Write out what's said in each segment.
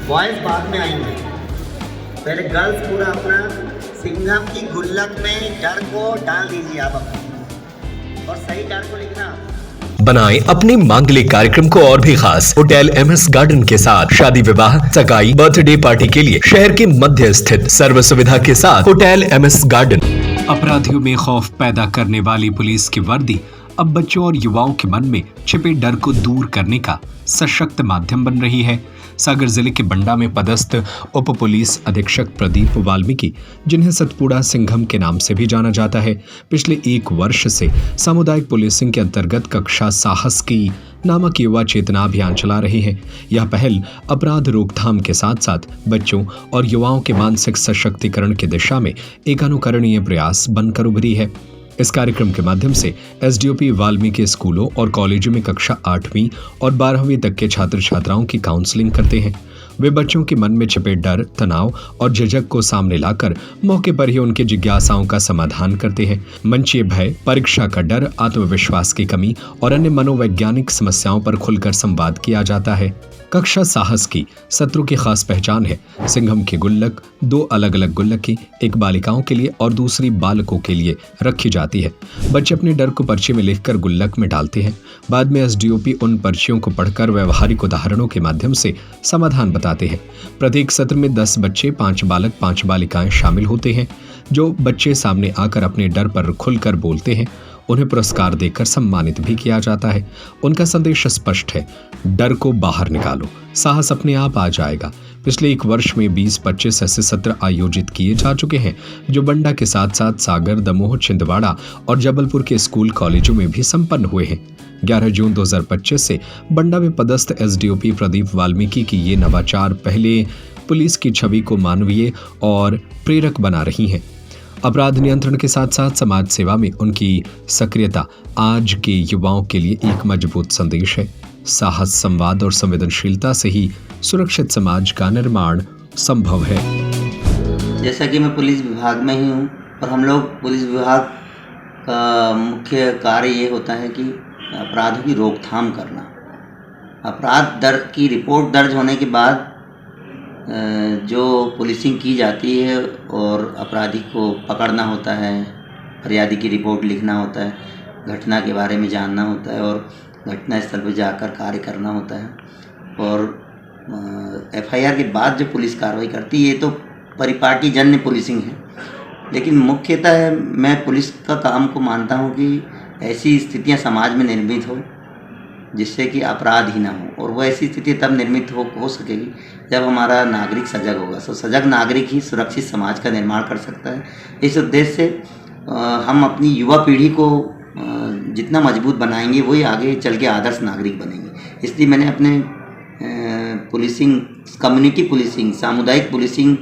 Boys बाद में आएंगे। पहले गर्ल्स पूरा अपना सिंघम की गुल्लक में डर को डाल दीजिए आप अपने, और सही डर को लिखना। बनाएं अपने मांगलिक कार्यक्रम को और भी खास। होटल एमएस गार्डन के साथ शादी विवाह सगाई बर्थडे पार्टी के लिए शहर के मध्य स्थित सर्व सुविधा के साथ होटल एमएस गार्डन। अपराधियों में खौफ पैदा करने वाली पुलिस की वर्दी अब बच्चों और युवाओं के मन में छिपे डर को दूर करने का सशक्त माध्यम बन रही है। सागर जिले के बंडा में पदस्थ उप पुलिस अधीक्षक प्रदीप वाल्मीकि, जिन्हें सतपुड़ा सिंघम के नाम से भी जाना जाता है, पिछले 1 वर्ष से सामुदायिक पुलिसिंग के अंतर्गत कक्षा साहस की नामक युवा चेतना अभियान चला रहे हैं। यह पहल अपराध रोकथाम के साथ साथ बच्चों और युवाओं के मानसिक सशक्तिकरण की दिशा में एक अनुकरणीय प्रयास बनकर उभरी है। इस कार्यक्रम के माध्यम से एसडीओपी वाल्मीकि स्कूलों और कॉलेजों में कक्षा 8वीं और 12वीं तक के छात्र छात्राओं की काउंसलिंग करते हैं। वे बच्चों के मन में छिपे डर, तनाव और झिझक को सामने लाकर मौके पर ही उनकी जिज्ञासाओं का समाधान करते हैं। मंचीय भय, परीक्षा का डर, आत्मविश्वास की कमी और अन्य मनोवैज्ञानिक समस्याओं पर खुलकर संवाद किया जाता है। कक्षा साहस की सत्रों की खास पहचान है। सिंघम की गुल्लक 2 अलग अलग गुल्लकें, एक बालिकाओं के लिए और दूसरी बालकों के लिए रखी जाती है। बच्चे अपने डर को पर्चे में लिखकर गुल्लक में डालते हैं। बाद में एसडीओपी उन पर्चियों को पढ़कर व्यवहारिक उदाहरणों के माध्यम से समाधान बताते हैं। प्रत्येक सत्र में 10 बच्चे, 5 बालक, 5 बालिकाएं शामिल होते हैं। जो बच्चे सामने आकर अपने डर पर खुलकर बोलते हैं, उन्हें पुरस्कार देकर सम्मानित भी किया जाता है। उनका संदेश स्पष्ट है, डर को बाहर निकालो, साहस अपने आप आ जाएगा। पिछले 1 वर्ष में 20-25 ऐसे सत्र आयोजित किए जा चुके हैं, जो बंडा के साथ साथ सागर, दमोह, छिंदवाड़ा और जबलपुर के स्कूल कॉलेजों में भी संपन्न हुए हैं। 11 जून 2025 से बंडा में पदस्थ एसडीओपी प्रदीप वाल्मीकि की ये नवाचार पहले पुलिस की छवि को मानवीय और प्रेरक बना रही हैं। अपराध नियंत्रण के साथ साथ समाज सेवा में उनकी सक्रियता आज के युवाओं के लिए एक मजबूत संदेश है। साहस, संवाद और संवेदनशीलता से ही सुरक्षित समाज का निर्माण संभव है। जैसा कि मैं पुलिस विभाग में ही हूँ और हम लोग पुलिस विभाग का मुख्य कार्य ये होता है कि अपराधों की रोकथाम करना। अपराध की रिपोर्ट दर्ज होने के बाद जो पुलिसिंग की जाती है और अपराधी को पकड़ना होता है, फरियादी की रिपोर्ट लिखना होता है, घटना के बारे में जानना होता है और घटना स्थल पर जाकर कार्य करना होता है। और एफआईआर के बाद जो पुलिस कार्रवाई करती है, ये तो परिपाटी जन्य पुलिसिंग है। लेकिन मुख्यतः मैं पुलिस का काम को मानता हूँ कि ऐसी स्थितियाँ समाज में निर्मित हो जिससे कि अपराध ही ना हो, और वो ऐसी स्थिति तब निर्मित हो सकेगी जब हमारा नागरिक सजग होगा। सजग नागरिक ही सुरक्षित समाज का निर्माण कर सकता है। इस उद्देश्य से हम अपनी युवा पीढ़ी को जितना मजबूत बनाएंगे, वही आगे चल के आदर्श नागरिक बनेंगे। इसलिए मैंने अपने पुलिसिंग, कम्युनिटी पुलिसिंग, सामुदायिक पुलिसिंग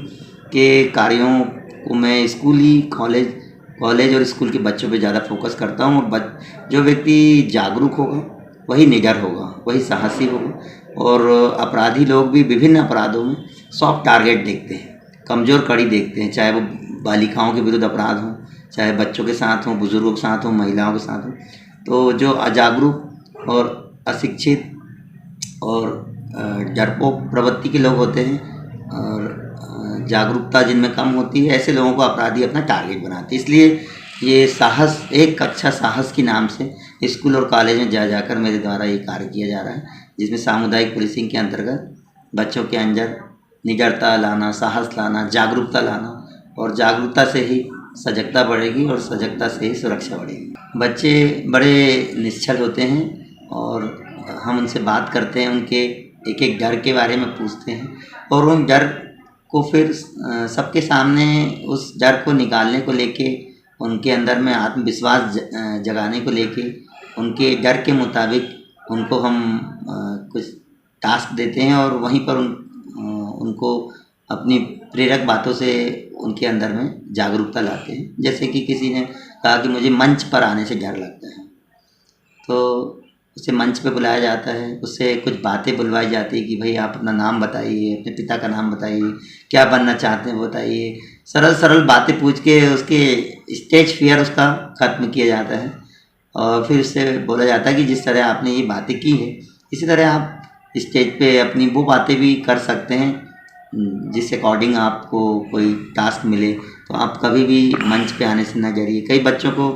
के कार्यों को मैं स्कूली, कॉलेज और स्कूल के बच्चों पे ज़्यादा फोकस करता हूँ। और जो व्यक्ति जागरूक होगा वही निडर होगा, वही साहसी होगा। और अपराधी लोग भी विभिन्न अपराधों में सॉफ्ट टारगेट देखते हैं, कमज़ोर कड़ी देखते हैं, चाहे वो बालिकाओं के विरुद्ध अपराध हों, चाहे बच्चों के साथ हों, बुजुर्गों के साथ हों, महिलाओं के साथ हों। तो जो अजागरूक और अशिक्षित और डरपोक प्रवृत्ति के लोग होते हैं और जागरूकता जिनमें कम होती है, ऐसे लोगों को अपराधी अपना टारगेट बनाते हैं। इसलिए ये साहस, एक कक्षा साहस के नाम से स्कूल और कॉलेज में जाकर मेरे द्वारा ये कार्य किया जा रहा है, जिसमें सामुदायिक पुलिसिंग के अंतर्गत बच्चों के अंदर निडरता लाना, साहस लाना, जागरूकता लाना, और जागरूकता से ही सजगता बढ़ेगी और सजगता से ही सुरक्षा बढ़ेगी। बच्चे बड़े निश्चल होते हैं और हम उनसे बात करते हैं, उनके एक एक डर के बारे में पूछते हैं और उन डर को फिर सबके सामने उस डर को निकालने को लेके, उनके अंदर में आत्मविश्वास जगाने को लेके, उनके डर के मुताबिक उनको हम कुछ टास्क देते हैं और वहीं पर उनको अपनी प्रेरक बातों से उनके अंदर में जागरूकता लाते हैं। जैसे कि किसी ने कहा कि मुझे मंच पर आने से डर लगता है, तो उसे मंच पे बुलाया जाता है, उससे कुछ बातें बुलवाई जाती है कि भाई आप अपना नाम बताइए, अपने पिता का नाम बताइए, क्या बनना चाहते हैं बताइए। सरल सरल बातें पूछ के उसके स्टेज फियर उसका ख़त्म किया जाता है और फिर उससे बोला जाता है कि जिस तरह आपने ये बातें की है, इसी तरह आप स्टेज पे अपनी वो बातें भी कर सकते हैं जिस अकॉर्डिंग आपको कोई टास्क मिले तो आप कभी भी मंच पे आने से न डरिए। कई बच्चों को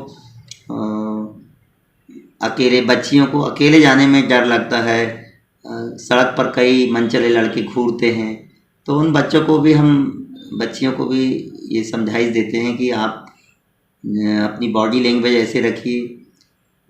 बच्चियों को अकेले जाने में डर लगता है। सड़क पर कई मनचले लड़के घूरते हैं, तो उन बच्चियों को भी ये समझाइश देते हैं कि आप अपनी बॉडी लैंग्वेज ऐसे रखिए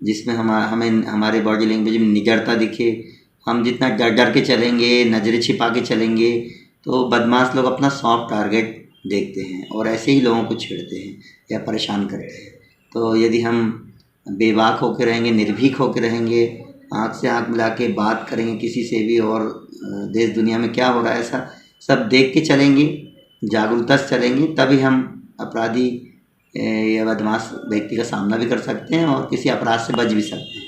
जिसमें हमें हमारे बॉडी लैंग्वेज में निडरता दिखे। हम जितना डर के चलेंगे, नज़रें छिपा के चलेंगे, तो बदमाश लोग अपना सॉफ्ट टारगेट देखते हैं और ऐसे ही लोगों को छेड़ते हैं या परेशान करते हैं। तो यदि हम बेबाक होकर रहेंगे, निर्भीक होकर रहेंगे, आँख से आँख मिला के बात करेंगे किसी से भी, और देश दुनिया में क्या हो रहा है ऐसा सब देख के चलेंगे, जागरूकता से चलेंगे, तभी हम अपराधी या बदमाश व्यक्ति का सामना भी कर सकते हैं और किसी अपराध से बच भी सकते हैं।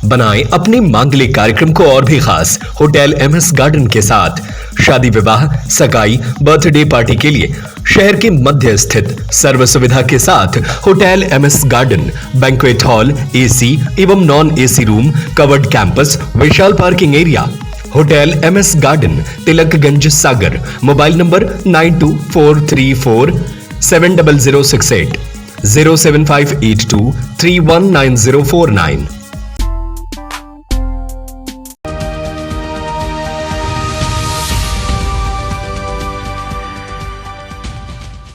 बनाएं अपने मांगलिक कार्यक्रम को और भी खास होटल एमएस गार्डन के साथ। शादी विवाह, सगाई, बर्थडे पार्टी के लिए शहर के मध्य स्थित सर्व सुविधा के साथ hotel MS garden, banquet hall, AC एवं non AC room, covered campus, विशाल parking area. Hotel MS garden, Tilakganj, Sagar. Mobile number 9243470068, 07582319049।